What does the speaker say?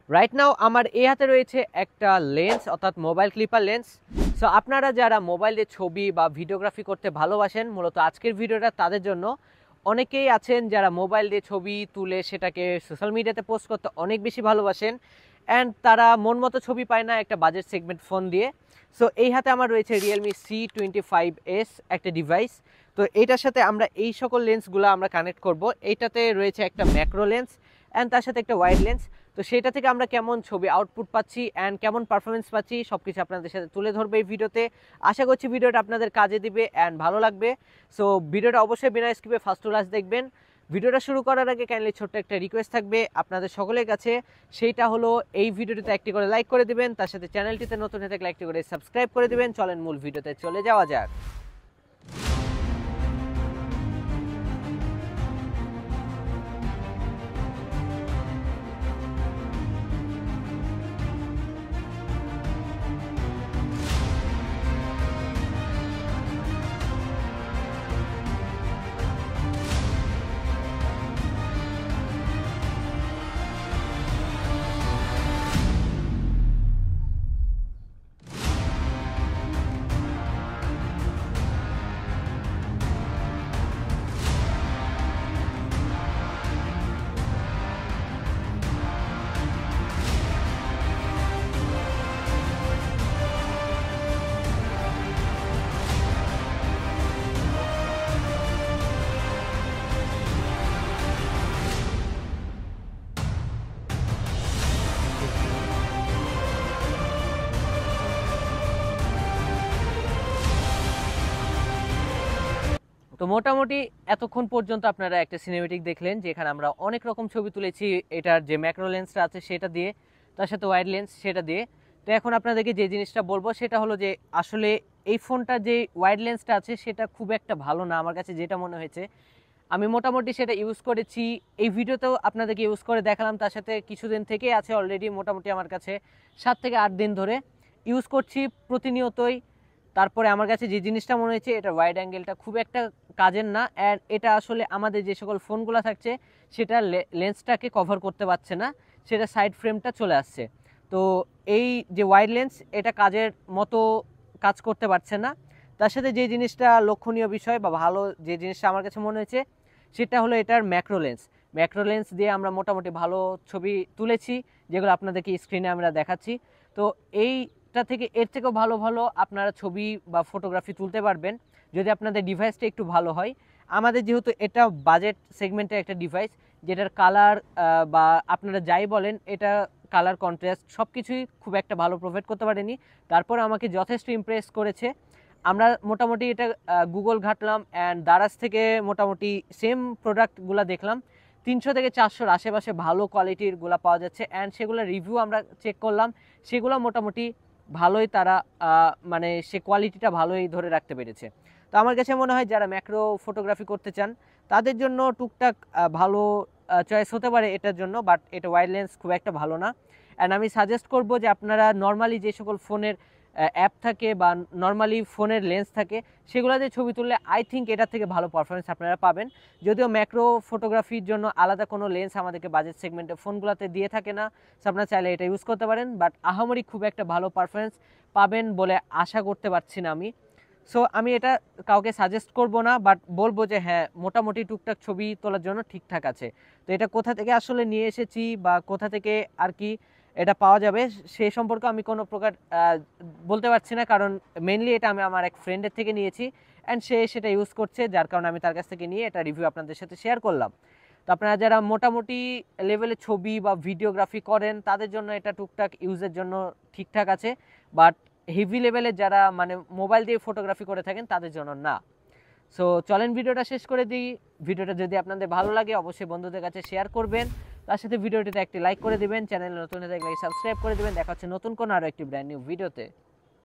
Right now আমার এই হাতে রয়েছে একটা লেন্স অর্থাৎ মোবাইল ক্লিপার লেন্স। সো আপনারা যারা মোবাইল দিয়ে ছবি বা ভিডিওগ্রাফি করতে ভালোবাসেন, মূলত আজকের ভিডিওটা তাদের জন্য। অনেকেই আছেন যারা মোবাইল দিয়ে ছবি তুলে সেটাকে সোশ্যাল মিডিয়াতে পোস্ট করতে অনেক বেশি ভালোবাসেন, অ্যান্ড তারা মন মতো ছবি পায় না একটা বাজেট সেগমেন্ট ফোন দিয়ে। সো এই হাতে আমার রয়েছে রিয়েলমি C25s একটা ডিভাইস। তো এইটার সাথে আমরা এই সকল লেন্সগুলো আমরা কানেক্ট করব। এইটাতে রয়েছে একটা ম্যাক্রো লেন্স অ্যান্ড তার সাথে একটা ওয়াইড লেন্স। তো সেটা থেকে আমরা কেমন ছবি আউটপুট পাচ্ছি অ্যান্ড কেমন পারফরমেন্স পাচ্ছি সব কিছু আপনাদের সাথে তুলে ধরবে এই ভিডিওতে। আশা করছি ভিডিওটা আপনাদের কাজে দিবে অ্যান্ড ভালো লাগবে। সো ভিডিওটা অবশ্যই বিনা স্কিপে ফার্স্ট টু লাস্ট দেখবেন। ভিডিওটা শুরু করার আগে কাইন্ডলি ছোট্ট একটা রিকোয়েস্ট থাকবে আপনাদের সকলের কাছে, সেইটা হলো এই ভিডিওটিতে একটি করে লাইক করে দিবেন, তার সাথে চ্যানেলটিতে নতুন হয়ে থাকলে একটি করে সাবস্ক্রাইব করে দিবেন। চলেন মূল ভিডিওতে চলে যাওয়া যাক। তো মোটামুটি এতক্ষণ পর্যন্ত আপনারা একটা সিনেমেটিক দেখলেন, যেখানে আমরা অনেক রকম ছবি তুলেছি এটার যে ম্যাক্রো লেন্সটা আছে সেটা দিয়ে, তার সাথে ওয়াইড লেন্স সেটা দিয়ে। তো এখন আপনাদেরকে যে জিনিসটা বলবো সেটা হলো যে আসলে এই ফোনটা যে ওয়াইড লেন্সটা আছে সেটা খুব একটা ভালো না আমার কাছে যেটা মনে হয়েছে। আমি মোটামুটি সেটা ইউজ করেছি, এই ভিডিওতেও আপনাদেরকে ইউজ করে দেখালাম, তার সাথে কিছুদিন থেকেই আছে অলরেডি, মোটামুটি আমার কাছে 7 থেকে 8 দিন ধরে ইউজ করছি প্রতিনিয়তই। তারপরে আমার কাছে যে জিনিসটা মনে হয়েছে এটা ওয়াইড অ্যাঙ্গেলটা খুব একটা কাজের না, অ্যান্ড এটা আসলে আমাদের যে সকল ফোনগুলো থাকছে সেটা লেন্সটাকে কভার করতে পারছে না, সেটা সাইড ফ্রেমটা চলে আসছে। তো এই যে ওয়াইড লেন্স এটা কাজের মতো কাজ করতে পারছে না। তার সাথে যে জিনিসটা লক্ষণীয় বিষয় বা ভালো যে জিনিসটা আমার কাছে মনে হয়েছে সেটা হলো এটার ম্যাক্রো লেন্স। ম্যাক্রো লেন্স দিয়ে আমরা মোটামুটি ভালো ছবি তুলেছি, যেগুলো আপনাদেরকে স্ক্রিনে আমরা দেখাচ্ছি। তো এইটা থেকে এর থেকেও ভালো ভালো আপনারা ছবি বা ফটোগ্রাফি তুলতে পারবেন যদি আপনাদের ডিভাইসটা একটু ভালো হয়। আমাদের যেহেতু এটা বাজেট সেগমেন্টের একটা ডিভাইস, যেটার কালার বা আপনারা যাই বলেন, এটা কালার কন্ট্রাস্ট সব কিছুই খুব একটা ভালো প্রোভাইড করতে পারেনি, তারপরে আমাকে যথেষ্ট ইমপ্রেস করেছে। আমরা মোটামুটি এটা গুগল ঘাটলাম অ্যান্ড দারাজ থেকে মোটামুটি সেম প্রোডাক্টগুলো দেখলাম 300 থেকে 400-র আশেপাশে ভালো কোয়ালিটিরগুলো পাওয়া যাচ্ছে, অ্যান্ড সেগুলোর রিভিউ আমরা চেক করলাম, সেগুলো মোটামুটি ভালোই তারা মানে সে কোয়ালিটিটা ভালোই ধরে রাখতে পেরেছে। তো আমার কাছে মনে হয় যারা ম্যাক্রো ফটোগ্রাফি করতে চান তাদের জন্য টুকটাক ভালো চয়েস হতে পারে এটার জন্য, বাট এটা ওয়াইড লেন্স খুব একটা ভালো না। অ্যান্ড আমি সাজেস্ট করব যে আপনারা নর্মালি যে সকল ফোনের অ্যাপ থাকে বা নর্মালি ফোনের লেন্স থাকে সেগুলো দিয়ে ছবি তুললে আই থিঙ্ক এটার থেকে ভালো পারফরমেন্স আপনারা পাবেন। যদিও ম্যাক্রো ফটোগ্রাফির জন্য আলাদা কোনো লেন্স আমাদেরকে বাজেট সেগমেন্টে ফোনগুলোতে দিয়ে থাকে না, সো আপনারা চাইলে এটা ইউজ করতে পারেন, বাট আহামরি খুব একটা ভালো পারফরমেন্স পাবেন বলে আশা করতে পারছি না আমি। সো আমি এটা কাউকে সাজেস্ট করব না, বাট বলবো যে হ্যাঁ মোটামুটি টুকটাক ছবি তোলার জন্য ঠিকঠাক আছে। তো এটা কোথা থেকে আসলে নিয়ে এসেছি বা কোথা থেকে আর কি এটা পাওয়া যাবে সেই সম্পর্কে আমি কোনো প্রকার বলতে পারছি না, কারণ মেনলি এটা আমি আমার এক ফ্রেন্ডের থেকে নিয়েছি অ্যান্ড সে সেটা ইউজ করছে, যার কারণে আমি তার কাছ থেকে নিয়ে এটা রিভিউ আপনাদের সাথে শেয়ার করলাম। তো আপনারা যারা মোটামুটি লেভেলে ছবি বা ভিডিওগ্রাফি করেন তাদের জন্য এটা টুকটাক ইউজের জন্য ঠিকঠাক আছে, বাট হেভি লেভেলের যারা মানে মোবাইল দিয়ে ফটোগ্রাফি করে থাকেন তাদের জন্য না। সো চলেন ভিডিওটা শেষ করে দিই। ভিডিওটা যদি আপনাদের ভালো লাগে অবশ্যই বন্ধুদের কাছে শেয়ার করবেন, তার সাথে ভিডিওটিতে একটি লাইক করে দিবেন, চ্যানেলে নতুন হয়ে থাকলে সাবস্ক্রাইব করে দিবেন। দেখা হচ্ছে নতুন কোনো আরও একটি ব্র্যান্ড নিউ ভিডিওতে।